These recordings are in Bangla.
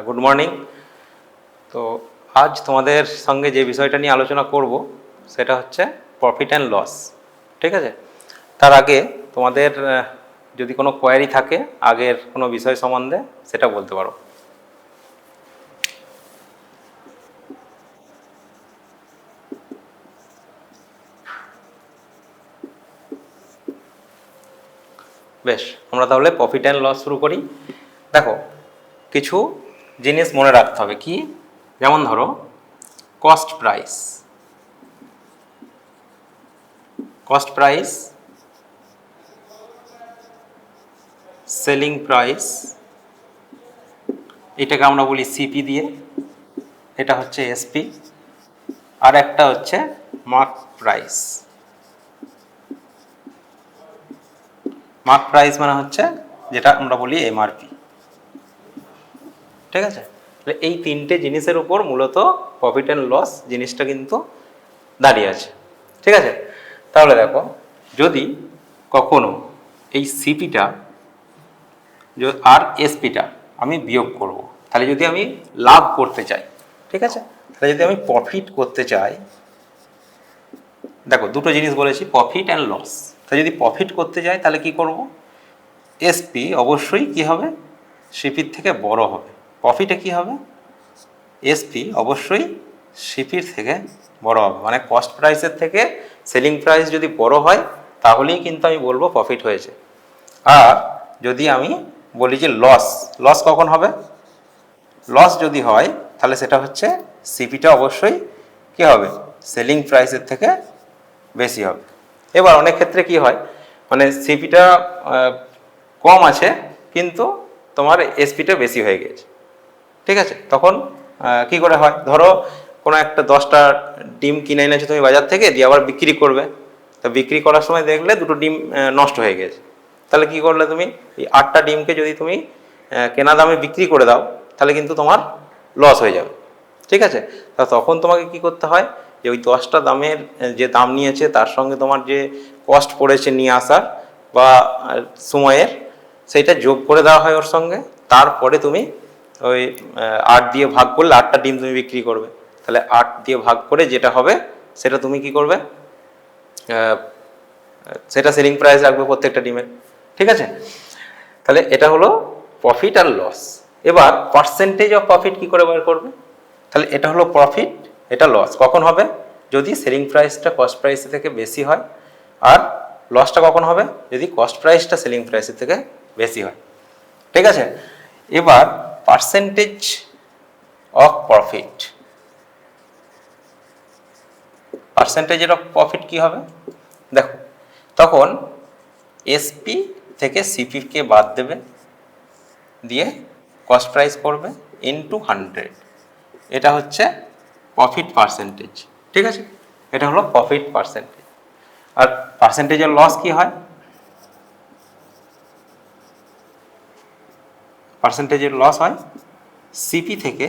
Good morning. তো আজ তোমাদের সঙ্গে যে বিষয়টা নিয়ে আলোচনা করব সেটা হচ্ছে প্রফিট অ্যান্ড লস। ঠিক আছে, তার আগে তোমাদের যদি কোনো কোয়ারি থাকে আগের কোনো বিষয় সম্বন্ধে সেটা বলতে পারো। বেশ, আমরা তাহলে প্রফিট অ্যান্ড লস শুরু করি। দেখো, কিছু জিনিস মনে রাখতে হবে। কি? যেমন ধরো কস্ট প্রাইস, সেলিং প্রাইস, এটাকে আমরা বলি সিপি দিয়ে, এটা হচ্ছে এসপি, আর একটা হচ্ছে মার্ক প্রাইস। মার্ক প্রাইস মানে হচ্ছে যেটা আমরা বলি এমআরপি। ঠিক আছে, এই তিনটে জিনিসের উপর মূলত প্রফিট অ্যান্ড লস জিনিসটা কিন্তু দাঁড়িয়ে আছে। ঠিক আছে, তাহলে দেখো, যদি কখনো এই সিপিটা আর এসপিটা আমি বিয়োগ করব, তাহলে যদি আমি লাভ করতে চাই, ঠিক আছে, তাহলে যদি আমি প্রফিট করতে চাই, দেখো দুটো জিনিস বলেছি, প্রফিট অ্যান্ড লস। তাহলে যদি প্রফিট করতে যাই তাহলে কি করব? এসপি অবশ্যই কি হবে? সিপির থেকে বড় হবে। প্রফিটে কি হবে? এসপি অবশ্যই সিপির থেকে বড় হবে, মানে কস্ট প্রাইসের থেকে সেলিং প্রাইস যদি বড় হয় তাহলেই কিন্তু আমি বলবো প্রফিট হয়েছে। আর যদি আমি বলি যে লস কখন হবে? লস যদি হয় তাহলে সেটা হচ্ছে সিপিটা অবশ্যই কি হবে? সেলিং প্রাইসের থেকে বেশি হবে। এবার অনেক ক্ষেত্রে কি হয়, মানে সিপিটা কম আছে কিন্তু তোমার এসপিটা বেশি হয়ে গেছে। ঠিক আছে, তখন কি করে হয়? ধরো কোনো একটা 10টা ডিম কিনে এনেছো তুমি বাজার থেকে, দিয়ে আবার বিক্রি করবে। তো বিক্রি করার সময় দেখলে দুটো ডিম নষ্ট হয়ে গেছে, তাহলে কি করলে তুমি? এই 8টা ডিমকে যদি তুমি কেনা দামে বিক্রি করে দাও তাহলে কিন্তু তোমার লস হয়ে যাবে। ঠিক আছে, তা তখন তোমাকে কি করতে হয়, যে ওই 10টা দামের যে দাম নিয়েছে তার সঙ্গে তোমার যে কস্ট পড়েছে নিয়ে আসার বা সময়ের, সেইটা যোগ করে দেওয়া হয় ওর সঙ্গে। তারপরে তুমি ওই 8 দিয়ে ভাগ করলে 8টা ডিম তুমি বিক্রি করবে, তাহলে 8 দিয়ে ভাগ করে যেটা হবে সেটা তুমি কি করবে? সেটা সেলিং প্রাইস রাখবে প্রত্যেকটা ডিমের। ঠিক আছে, তাহলে এটা হলো প্রফিট আর লস। এবার পার্সেন্টেজ অফ প্রফিট কি করে বের করবে? তাহলে এটা হলো প্রফিট, এটা লস কখন হবে? যদি সেলিং প্রাইসটা কস্ট প্রাইসের থেকে বেশি হয়। আর লসটা কখন হবে? যদি কস্ট প্রাইসটা সেলিং প্রাইসের থেকে বেশি হয়। ঠিক আছে, এবার পার্সেন্টেজ অফ প্রফিট, পার্সেন্টেজের অফ প্রফিট কি হবে? দেখো, তখন এসপি থেকে সিপিকে বাদ দেবে, দিয়ে কস্ট প্রাইস করবে ইনটু 100, এটা হচ্ছে প্রফিট পার্সেন্টেজ। ঠিক আছে, এটা হলো প্রফিট পার্সেন্টেজ। আর পার্সেন্টেজের লস কি হয়? পার্সেন্টেজের লস হয় সিপি থেকে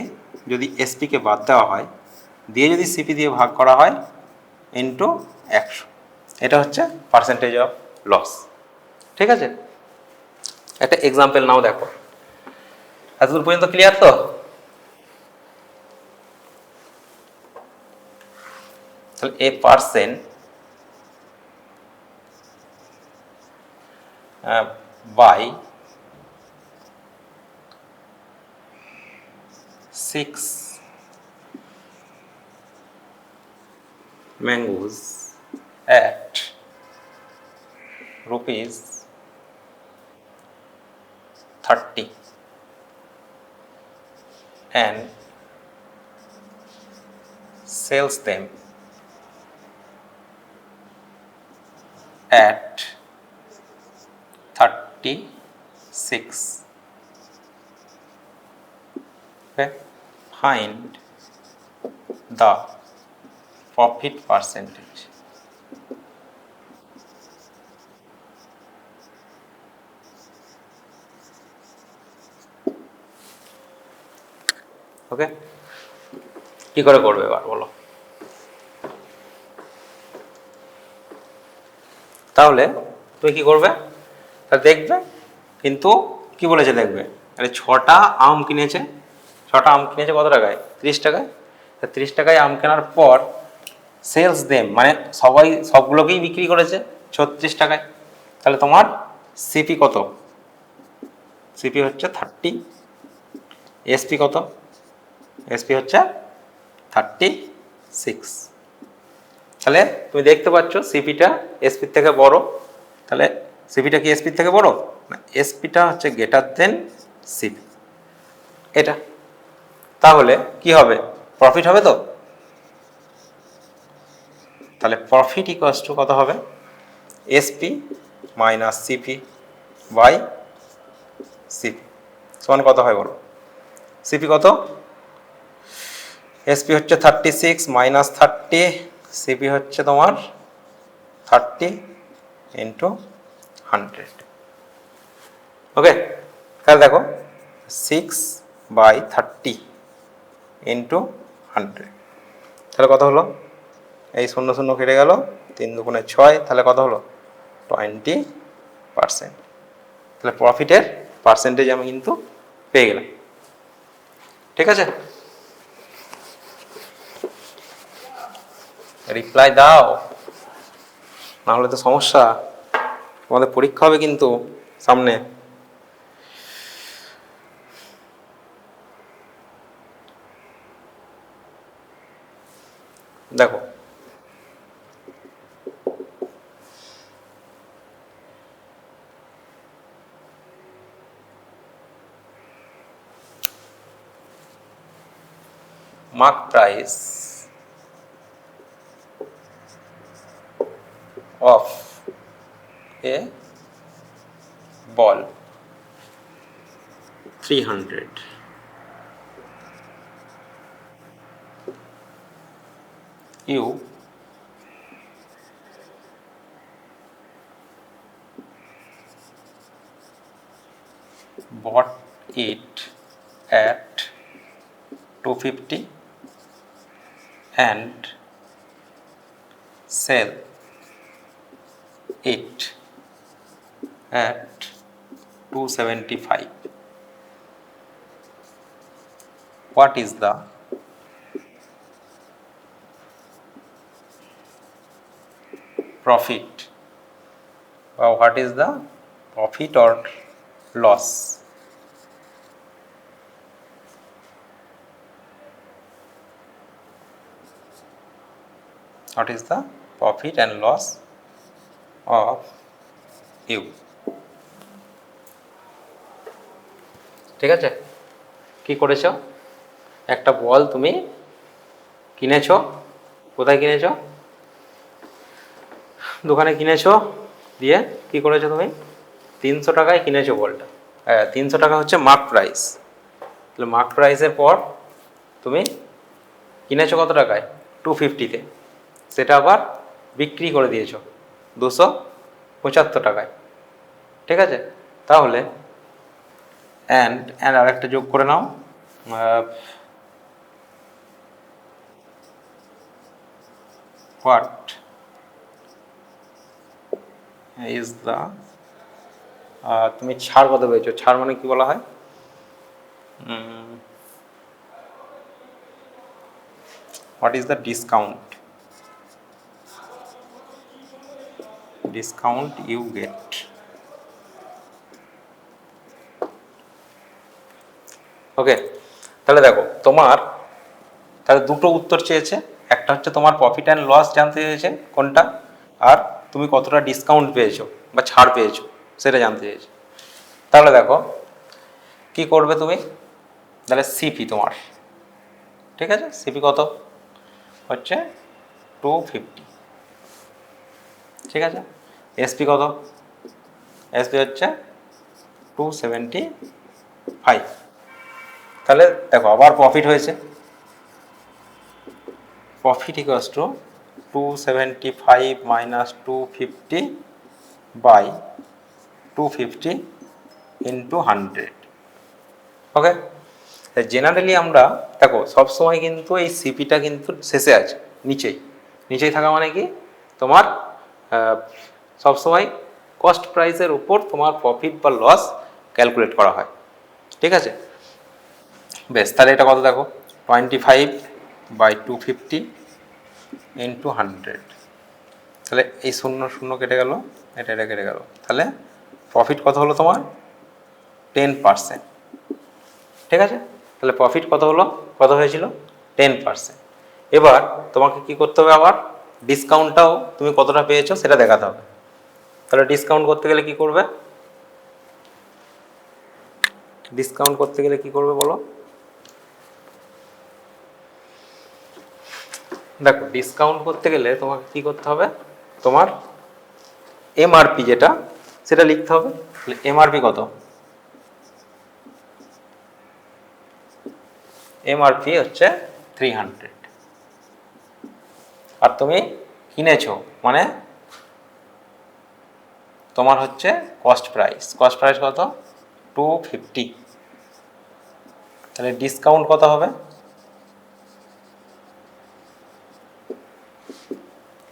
যদি এসপিকে বাদ দেওয়া হয়, দিয়ে যদি সিপি দিয়ে ভাগ করা হয় ইনটু 100, এটা হচ্ছে পার্সেন্টেজ অফ লস। ঠিক আছে, একটা এক্সাম্পল নাও, দেখো এতদূর পর্যন্ত ক্লিয়ার তো? তাহলে এ percent by 6 mangoes at rupees 30 and sells them at 36. Okay, find the profit percentage. ওকে, কি করে করবে এবার বলো? তাহলে তুমি কি করবে? তা দেখবে, কিন্তু কি বলেছে দেখবে, আরে 6টা আম কিনেছে, 6টা আম কিনেছে কত টাকায়? 30 টাকায়। 30 টাকায় আম কেনার পর সেলস দেম মানে সবাই সবগুলোকেই বিক্রি করেছে 36 টাকায়। তাহলে তোমার সিপি কত? সিপি হচ্ছে 30, এসপি কত? এসপি হচ্ছে 36। তাহলে তুমি দেখতে পাচ্ছ সিপিটা এসপির থেকে বড়। তাহলে সিপিটা কি এসপির থেকে বড়? না, এসপিটা হচ্ছে গ্রেটার দেন সিপি, এটা। তাহলে কি হবে? প্রফিট হবে তো? তাহলে প্রফিট ইকুয়ালস টু কত হবে? SP minus CP by CP সমান কত হয় বলো? সিপি কত? এসপি হচ্ছে 36 মাইনাস 30, সিপি হচ্ছে তোমার 30 ইন্টু 100। ওকে, তাহলে দেখো 6/30 ইন্টু 100, তাহলে কত হলো? এই 0 0 কেটে গেল, 3 দুগুণে 6, তাহলে কত হলো? 20%। তাহলে প্রফিটের পার্সেন্টেজ আমি কিন্তু পেয়ে গেলাম। ঠিক আছে, রিপ্লাই দাও, না হলে তো সমস্যা। তোমাদের পরীক্ষা হবে কিন্তু সামনে। দেখো mark price of a ball 300, you bought it at 250 and sell it at 275. What is the profit, or what is the profit or loss? What is the profit and loss of you? ঠিক আছে, কি করেছো? একটা বল তুমি কিনেছো, কোথায় কিনেছো? দোকানে কিনেছো, দিয়ে কি করেছো তুমি? 300 টাকায় কিনেছো বলটা। 300 টাকা হচ্ছে মার্ক প্রাইস। তাহলে মার্ক প্রাইসের পর তুমি কিনেছো কত টাকায়? 250-তে। সেটা আবার বিক্রি করে দিয়েছো 275 টাকায়। ঠিক আছে, তাহলে অ্যান্ড আরেকটা যোগ করে নাও, হোয়াট ইজ দ্য, তুমি ছাড় কত পেয়েছো? ছাড় মানে কি বলা হয়? What is the discount? Discount you get. Okay, তাহলে দেখো তোমার তাহলে দুটো উত্তর চেয়েছে। একটা হচ্ছে তোমার প্রফিট অ্যান্ড লস জানতে চেয়েছে কোনটা, আর তুমি কতটা ডিসকাউন্ট পেয়েছো বা ছাড় পেয়েছো সেটা জানতে চেয়েছে। তাহলে দেখো কি করবে তুমি? তাহলে সিপি তোমার, ঠিক আছে, সিপি কত হচ্ছে? 250। ঠিক আছে, এসপি কত? এসপি হচ্ছে 275। তাহলে দেখো আবার প্রফিট হয়েছে। Profit equals to 275 minus 250 by 250 into 100। Okay, generally আমরা দেখো সবসময় কিন্তু এই সিপিটা কিন্তু শেষে আছে, নিচেই থাকা মানে কি তোমার সবসময় কস্ট প্রাইসের উপর তোমার প্রফিট বা লস ক্যালকুলেট করা হয়। ঠিক আছে, বেশ, তাহলে এটা কত দেখো, 25/250 ইন্টু 100। তাহলে এই শূন্য শূন্য কেটে গেল, এটা কেটে গেল, তাহলে প্রফিট কত হলো তোমার, 10%। ঠিক আছে, তাহলে প্রফিট কত হলো, কত হয়েছিল, 10%। এবার তোমাকে কি করতে হবে, আবার ডিসকাউন্টটাও তুমি কতটা পেয়েছো সেটা দেখাতে হবে। তাহলে ডিসকাউন্ট করতে গেলে কি করবে, ডিসকাউন্ট করতে গেলে কি করবে বলো, দেখো ডিসকাউন্ট করতে গেলে তোমাকে কি করতে হবে, তোমার এমআরপি যেটা সেটা লিখতে হবে। এমআরপি কত, এমআরপি হচ্ছে 300, আর তুমি কিনেছো মানে তোমার হচ্ছে কস্ট প্রাইস, কস্ট প্রাইস কত, 250। তাহলে ডিসকাউন্ট কত হবে,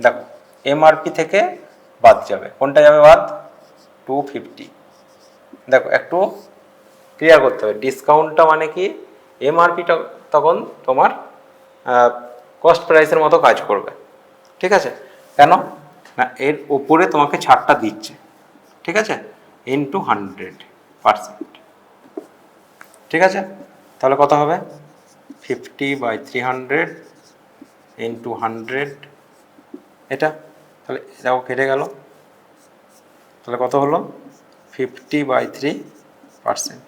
দেখো এমআরপি থেকে বাদ যাবে, কোনটা যাবে বাদ, 250। দেখো একটু ক্লিয়ার করতে হবে, ডিসকাউন্টটা মানে কি, এমআরপিটা তখন তোমার কস্ট প্রাইসের মতো কাজ করবে। ঠিক আছে, কেন না এর উপরে তোমাকে ছাড়টা দিচ্ছে, ঠিক আছে, ইন্টু 100%। ঠিক আছে, তাহলে কত হবে, 50/300 ইন্টু 100, এটা তাহলে দেখো কেটে গেল, তাহলে কত হলো, 50/3%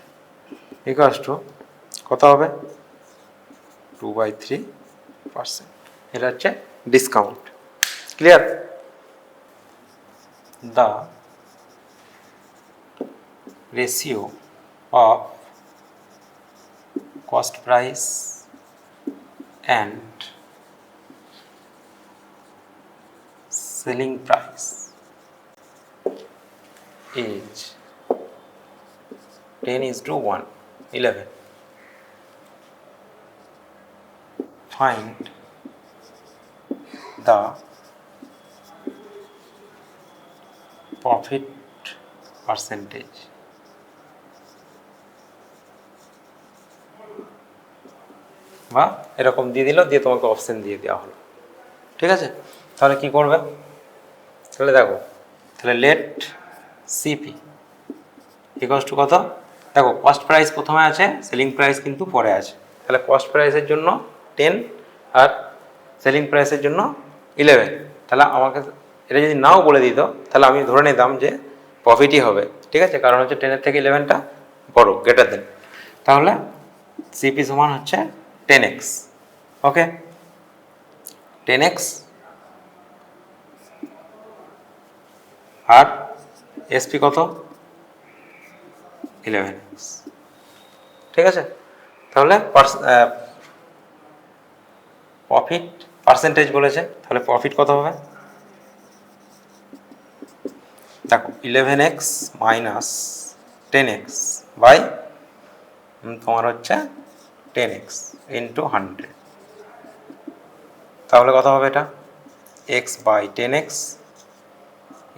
ইকুয়ালস টু কত হবে, 2/3%। এটা হচ্ছে discount. Clear, the ratio of cost price and selling price is 10:1, 11. Find the profit percentage. বা এরকম দিয়ে দিল, দিয়ে তোমাকে অপশন দিয়ে দেওয়া হলো। ঠিক আছে, তাহলে কি করবে, তাহলে দেখো, তাহলে লেট সিপি ইকুয়ালস টু কত, দেখো কস্ট প্রাইস প্রথমে আছে, সেলিং প্রাইস কিন্তু পরে আছে, তাহলে কস্ট প্রাইসের জন্য 10 আর সেলিং প্রাইসের জন্য 11। তাহলে আমাকে এটা যদি নাও বলে দিত তাহলে আমি ধরে নিতাম যে প্রফিটই হবে। ঠিক আছে, কারণ হচ্ছে 10-এর থেকে 11টা বড়, গ্রেটার দেন। তাহলে সিপি সমান হচ্ছে 10x। ওকে, 10x আর এসপি কত, 11x। ঠিক আছে, তাহলে প্রফিট পার্সেন্টেজ বলেছে, তাহলে প্রফিট কত হবে, দেখো 11x মাইনাস 10x বাই তোমার হচ্ছে 10x ইন্টু 100। তাহলে কত হবে এটা, x by 10x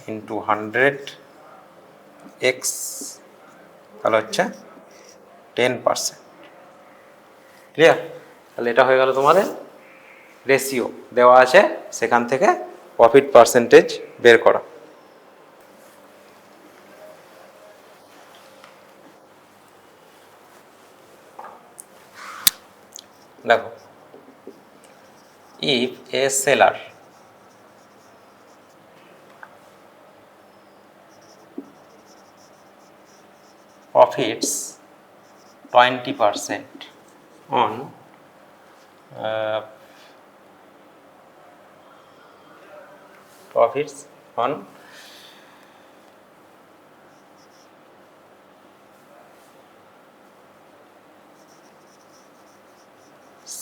into 100x, তাহলে হচ্ছে 10%। ক্লিয়ার, তাহলে এটা হয়ে গেল তোমাদের রেশিও দেওয়া আছে, সেখান থেকে প্রফিট পার্সেন্টেজ বের করা। দেখো, if a seller profits 20% on profits on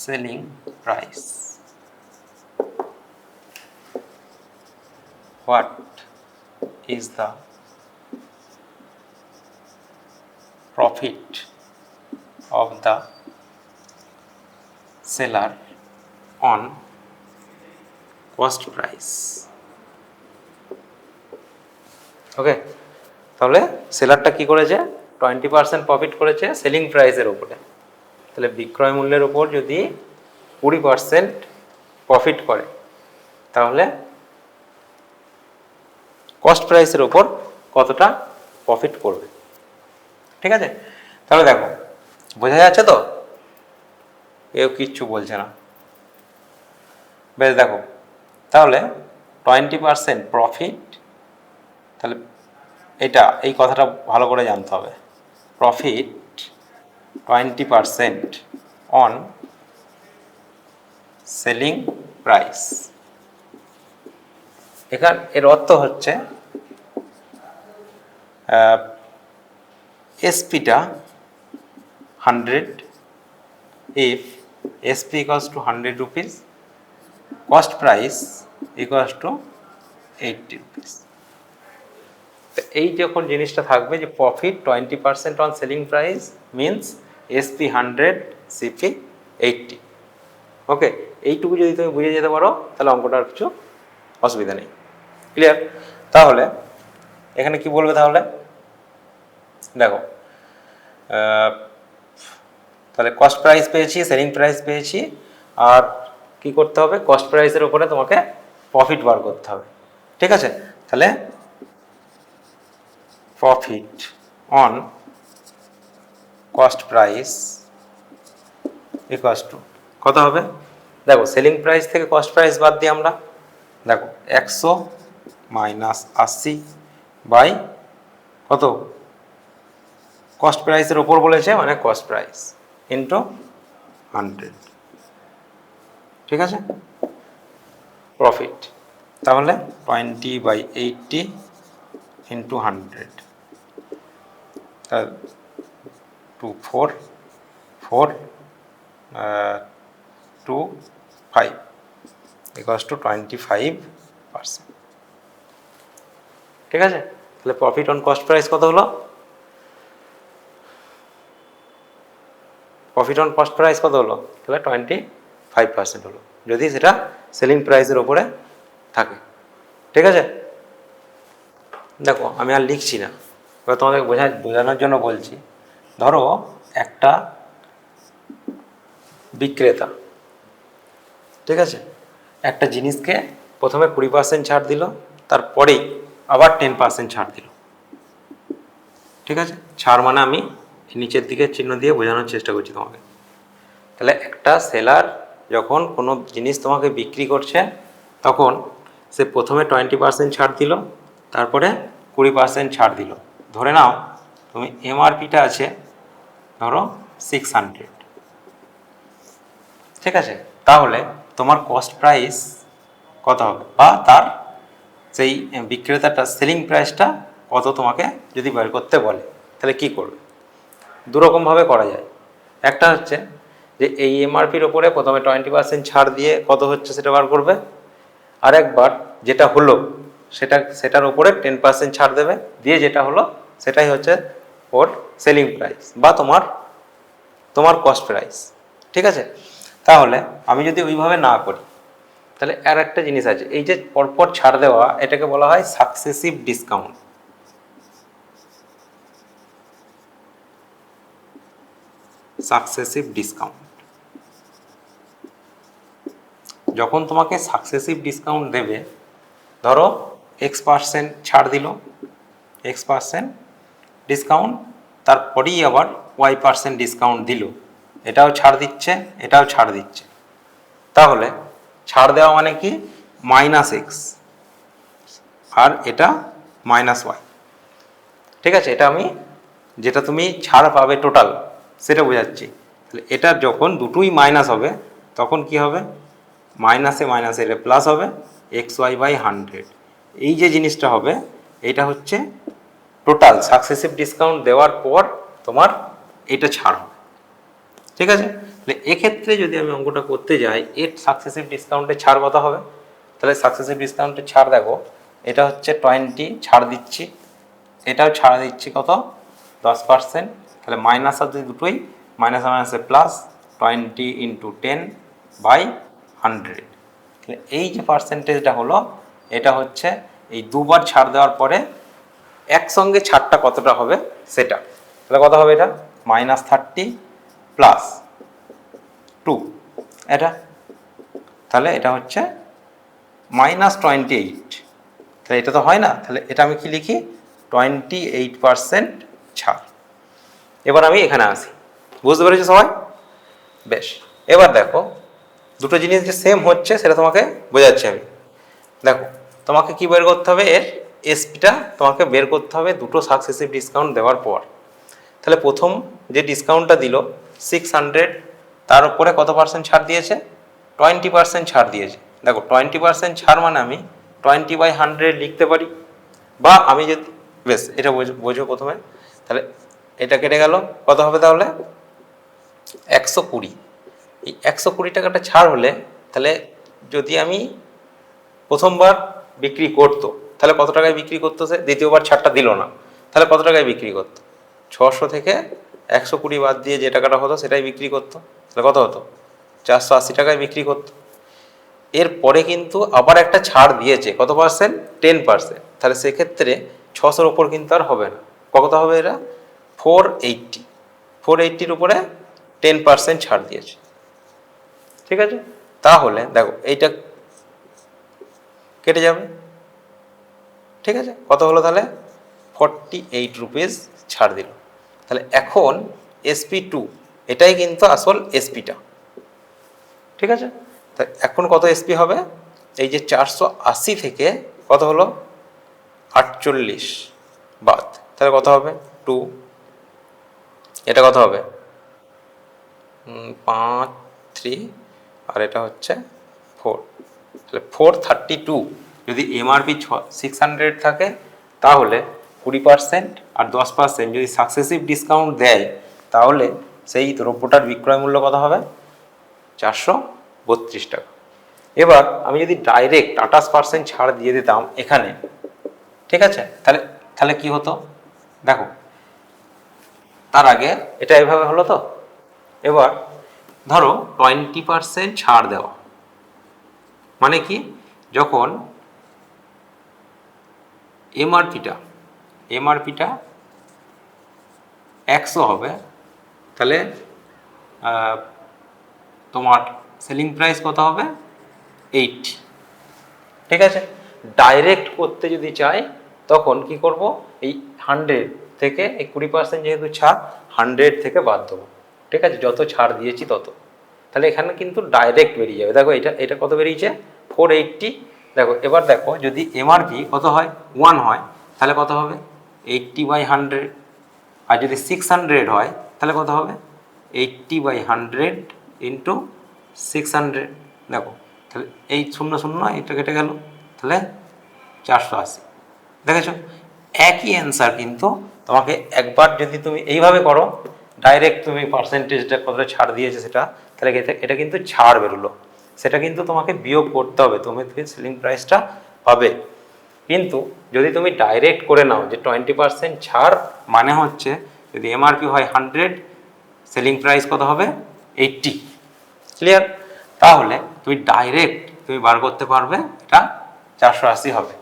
selling price, what is the profit of the seller on cost price? ওকে, তাহলে সেলারটা কি করেছে, 20% প্রফিট করেছে সেলিং প্রাইসের উপরে। তাহলে বিক্রয় মূল্যের উপর যদি 20% প্রফিট করে তাহলে কস্ট প্রাইসের উপর কতটা প্রফিট করবে। ঠিক আছে, তাহলে দেখো বোঝা যাচ্ছে তো, কেউ কিচ্ছু বলছে না। বেশ, দেখো তাহলে 20% প্রফিট, তাহলে এই কথাটা ভালো করে জানতে হবে। Profit 20% on selling price. এর অর্থ হচ্ছে এসপিটা 100 if SP equals to 100 rupees, cost price equals to 80 rupees। তো এই যখন জিনিসটা থাকবে যে profit 20% on selling price means SP 100 CP 80। ওকে, এইটুকু যদি তুমি বুঝে যেতে পারো তাহলে অঙ্কটার কিছু অসুবিধা নেই। ক্লিয়ার? তাহলে এখানে কি বলবে তাহলে দেখো, তাহলে কস্ট প্রাইস পেয়েছি, সেলিং প্রাইস পেয়েছি, আর কি করতে হবে, কস্ট প্রাইসের উপরে তোমাকে প্রফিট বার করতে হবে। ঠিক আছে, তাহলে profit on cost price equals to কত হবে, দেখো সেলিং প্রাইস থেকে কস্ট প্রাইস বাদ দিই আমরা, দেখো 100 মাইনাস 80 বাই কত, কস্ট প্রাইসের ওপর বলেছে মানে কস্ট প্রাইস ইন্টু 100। ঠিক আছে, প্রফিট তাহলে 20/80 ইন্টু 100, 24,4,2,5 ইকুয়ালস টু 25%। ঠিক আছে, তাহলে প্রফিট অন কস্ট প্রাইস কত হলো, প্রফিট অন কস্ট প্রাইস কত হলো, তাহলে 25% হলো, যদি সেটা সেলিং প্রাইসের ওপরে থাকে। ঠিক আছে, দেখো আমি আর লিখছি না, এবার তোমাদের বোঝানোর জন্য বলছি। ধরো একটা বিক্রেতা, ঠিক আছে, একটা জিনিসকে প্রথমে 20% ছাড় দিল, তারপরেই আবার 10% ছাড় দিল। ঠিক আছে, ছাড় মানে আমি নিচের দিকে চিহ্ন দিয়ে বোঝানোর চেষ্টা করছি তোমাকে। তাহলে একটা সেলার যখন কোনো জিনিস তোমাকে বিক্রি করছে তখন সে প্রথমে 20% ছাড় দিল, তারপরে 20% ছাড় দিল। ধরে নাও তুমি এমআরপিটা আছে ধরো 600, ঠিক আছে, তাহলে তোমার কস্ট প্রাইস কত হবে, বা তার সেই বিক্রেতাটা সেলিং প্রাইসটা কত তোমাকে যদি বের করতে বলে, তাহলে কি করবে? দুরকমভাবে করা যায়। একটা হচ্ছে যে এই এমআরপির ওপরে প্রথমে 20% ছাড় দিয়ে কত হচ্ছে সেটা বার করবে, আর একবার যেটা হলো সেটার উপরে 10% ছাড় দেবে, দিয়ে যেটা হলো সেটাই হচ্ছে ওর সেলিং প্রাইস বা তোমার কস্ট প্রাইস। ঠিক আছে, তাহলে আমি যদি ওইভাবে না করি তাহলে আর একটা জিনিস আছে, এই যে পরপর ছাড় দেওয়া এটাকে বলা হয় সাকসেসিভ ডিসকাউন্ট। সাকসেসিভ ডিসকাউন্ট, যখন তোমাকে সাকসেসিভ ডিসকাউন্ট দেবে, ধরো X% ছাড় দিল, X% ডিসকাউন্ট, তারপরেই আবার Y% ডিসকাউন্ট দিল, এটাও ছাড় দিচ্ছে এটাও ছাড় দিচ্ছে, তাহলে ছাড় দেওয়া মানে কি -X আর এটা -Y। ঠিক আছে, এটা আমি যেটা তুমি ছাড় পাবে টোটাল সেটা বোঝাচ্ছি। তাহলে এটা যখন দুটোই মাইনাস হবে তখন কি হবে, মাইনাসে মাইনাসে প্লাস হবে, XY/100। এই যে জিনিসটা হবে এটা হচ্ছে টোটাল সাকসেসিভ ডিসকাউন্ট দেওয়ার পর তোমার এটা ছাড় হবে। ঠিক আছে, তাহলে এক্ষেত্রে যদি আমি অঙ্কটা করতে যাই, এর সাকসেসিভ ডিসকাউন্টের ছাড় কত হবে, তাহলে সাকসেসিভ ডিসকাউন্টের ছাড় দেখো, এটা হচ্ছে 20 ছাড় দিচ্ছি, এটাও ছাড় দিচ্ছি কত 10%, তাহলে মাইনাস আছে দুটোই, মাইনাসে মাইনাসে প্লাস, 20 × 10/100। তাহলে এই যে পার্সেন্টেজটা হলো এটা হচ্ছে এই দুবার ছাড় দেওয়ার পরে একসঙ্গে ছাড়টা কতটা হবে সেটা। তাহলে কত হবে, এটা -30 প্লাস টু, এটা তাহলে এটা হচ্ছে -28, তাহলে এটা তো হয় না, তাহলে এটা আমি কি লিখি 28% ছাড়। এবার আমি এখানে আসি, বুঝতে পেরেছো সবাই? বেশ, এবার দেখো দুটো জিনিস যে সেম হচ্ছে সেটা তোমাকে বোঝাচ্ছি আমি। দেখো তোমাকে কি বের করতে হবে, এর এসপিটা তোমাকে বের করতে হবে দুটো সাকসেসিভ ডিসকাউন্ট দেওয়ার পর। তাহলে প্রথম যে ডিসকাউন্টটা দিল 600, তার উপরে কত পার্সেন্ট ছাড় দিয়েছে? 20% ছাড় দিয়েছে। দেখো 20% ছাড় মানে আমি 20/100 লিখতে পারি, বা আমি যদি, বেশ এটা বোঝো প্রথমে, তাহলে এটা কেটে গেল, কত হবে তাহলে 120। এই 120 টাকাটা ছাড় হলে তাহলে যদি আমি প্রথমবার বিক্রি করতো তাহলে কত টাকায় বিক্রি করতো, সে দ্বিতীয়বার ছাড়টা দিল না, তাহলে কত টাকায় বিক্রি করতো? 600 থেকে 120 বাদ দিয়ে যে টাকাটা হতো সেটাই বিক্রি করতো, তাহলে কত হতো? 480 টাকায় বিক্রি করতো। এরপরে কিন্তু আবার একটা ছাড় দিয়েছে, কত পার্সেন্ট? 10%। তাহলে সেক্ষেত্রে 600-র ওপর কিন্তু আর হবে না, কত হবে এটা? 480। 480-র উপরে 10% ছাড় দিয়েছে, ঠিক আছে? তাহলে দেখো এইটা কেটে যাবে, ঠিক আছে? কত হলো তাহলে? 48 রুপিস ছাড় দিল। তাহলে এখন SP2, এটাই কিন্তু আসল এসপিটা, ঠিক আছে? তা এখন কত এসপি হবে? এই যে 480 থেকে কত হলো 48 বাদ, তাহলে কত হবে? 2। এটা কত হবে? 5, 3, আর এটা হচ্ছে 4, তাহলে 432। যদি এমআরপি 600 থাকে তাহলে 20% আর 10% যদি সাকসেসিভ ডিসকাউন্ট দেয় তাহলে সেই দ্রব্যটার বিক্রয় মূল্য কত হবে? 432 টাকা। এবার আমি যদি ডাইরেক্ট 28% ছাড় দিয়ে দিতাম এখানে, ঠিক আছে, তাহলে তাহলে কি হতো দেখো, তার আগে এটা এভাবে হলো তো। এবার ধরো 20% ছাড় দেওয়া মানে কি, যখন এমআরপিটা 100 হবে তাহলে তোমার সেলিং প্রাইস কত হবে? 80, ঠিক আছে? ডাইরেক্ট করতে যদি চাই তখন কি করব, এই 100 থেকে এই 20% যেহেতু ছাড়, 100 থেকে বাদ দেবো, ঠিক আছে? যত ছাড় দিয়েছি তত, তাহলে এখানে কিন্তু ডাইরেক্ট বেরিয়ে যাবে। দেখো এটা কত বেরিয়েছে? 480। দেখো এবার দেখো যদি এমআরপি কত হয়? 1 হয়, তাহলে কত হবে? 80/100। আর যদি 600 হয় তাহলে কত হবে? 80/100 ইন্টু 600। দেখো তাহলে এই 0 এটা কেটে গেল, তাহলে 480। দেখেছো একই অ্যান্সার, কিন্তু তোমাকে একবার যদি তুমি এইভাবে করো ডাইরেক্ট, তুমি পার্সেন্টেজটা কতটা ছাড় দিয়েছে সেটা, তাহলে এটা কিন্তু ছাড় বেরোলো, সেটা কিন্তু তোমাকে বিয়োগ করতে হবে, তুমি সেলিং প্রাইসটা পাবে। কিন্তু যদি তুমি ডাইরেক্ট করে নাও যে 20% ছাড় মানে হচ্ছে, যদি এমআরপি হয় 100, সেলিং প্রাইস কত হবে? 80, ক্লিয়ার? তাহলে তুমি ডাইরেক্ট তুমি বার করতে পারবে এটা 480 হবে।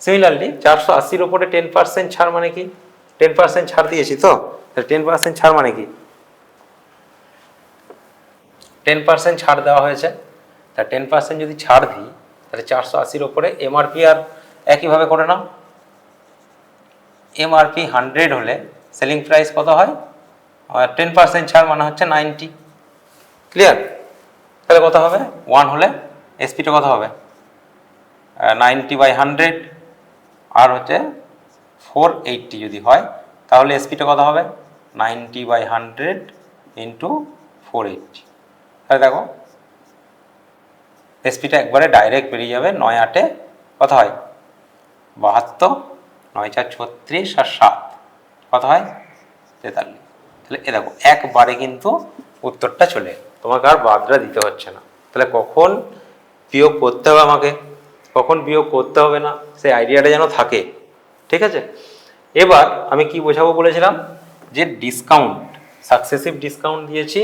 সিমিলারলি 480-র উপরে 10% ছাড় মানে কি? 10% ছাড় দিয়েছি তো, তাহলে 10% ছাড় মানে কি? 10% ছাড় দেওয়া হয়েছে, তা 10% যদি ছাড় দিই তাহলে 480-র উপরে এমআরপি আর একইভাবে করে নাও। এমআরপি 100 হলে সেলিং প্রাইস কত হয়? 10% ছাড় মানে হচ্ছে 90, ক্লিয়ার? তাহলে কত হবে? 1 হলে এসপিটা কত হবে? 90/100, আর হচ্ছে 480 যদি হয় তাহলে এসপিটা কত হবে? 90/100 ইন্টু 480। তাহলে দেখো এসপিটা একবারে ডাইরেক্ট বেরিয়ে যাবে। 9 8 কত হয়? 72, 9 4 36, আর 7 কত হয়? 43। তাহলে এ দেখো একবারে কিন্তু উত্তরটা চলে, তোমাকে আর বাদরা দিতে হচ্ছে না। তাহলে কখন বিয়োগ করতে হবে আমাকে, কখন বিয়োগ করতে হবে না, সেই আইডিয়াটা যেন থাকে, ঠিক আছে? এবার আমি কি বোঝাবো বলেছিলাম, যে ডিসকাউন্ট, সাকসেসিভ ডিসকাউন্ট দিয়েছি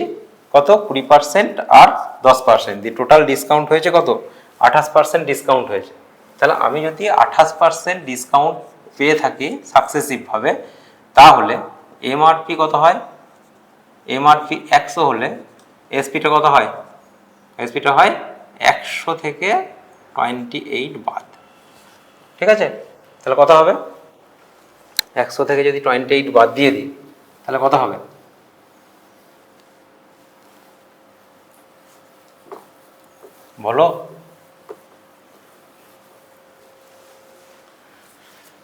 কত? 20% আর 10% দিয়ে টোটাল ডিসকাউন্ট হয়েছে কত? 28% ডিসকাউন্ট হয়েছে। তাহলে আমি যদি 28% ডিসকাউন্ট পেয়ে থাকি সাকসেসিভভাবে, তাহলে এমআরপি কত হয়? এমআরপি 100 হলে এসপিটা কত হয়? এসপিটা হয় 100 থেকে 28 বাদ। ঠিক আছে, তাহলে কত হবে? 100 থেকে যদি 28 বাদ দিয়ে দিই তাহলে কত হবে? বলো।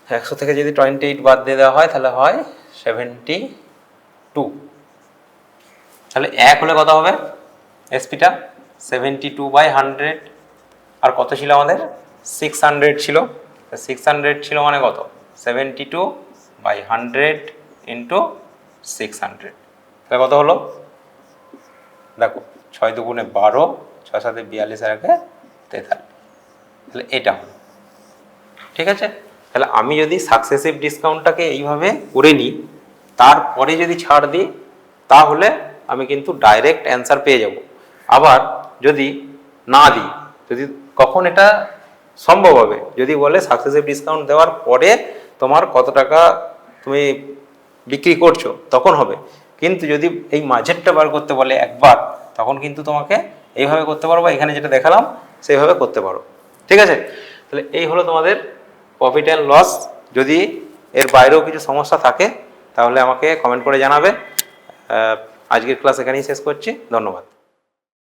100 থেকে যদি 28 বাদ দিয়ে দেওয়া হয় তাহলে হয় 72। তাহলে 1 হলে কত হবে এসপিটা? 72/100। আর কত ছিল আমাদের? 600 ছিল। 600 ছিল মানে কত? 72/100 ইন্টু 600। তাহলে কত হলো? দেখো, 6 দুগুণে 12, 6 সাথে 42, আর 1 43। তাহলে এটা হলো। ঠিক আছে, তাহলে আমি যদি সাকসেসিভ ডিসকাউন্টটাকে এইভাবে করে নিই, তারপরে যদি ছাড় দিই, তাহলে আমি কিন্তু ডাইরেক্ট অ্যান্সার পেয়ে যাব। আবার যদি না দিই, যদি কখন এটা সম্ভব হবে, যদি বলে সাকসেসিভ ডিসকাউন্ট দেওয়ার পরে তোমার কত টাকা তুমি বিক্রি করছো তখন হবে। কিন্তু যদি এই মাঝেরটা বার করতে বলে একবার, তখন কিন্তু তোমাকে এইভাবে করতে পারো বা এখানে যেটা দেখালাম সেইভাবে করতে পারো। ঠিক আছে, তাহলে এই হলো তোমাদের প্রফিট অ্যান্ড লস। যদি এর বাইরেও কিছু সমস্যা থাকে তাহলে আমাকে কমেন্ট করে জানাবে। আজকের ক্লাস এখানেই শেষ করছি। ধন্যবাদ।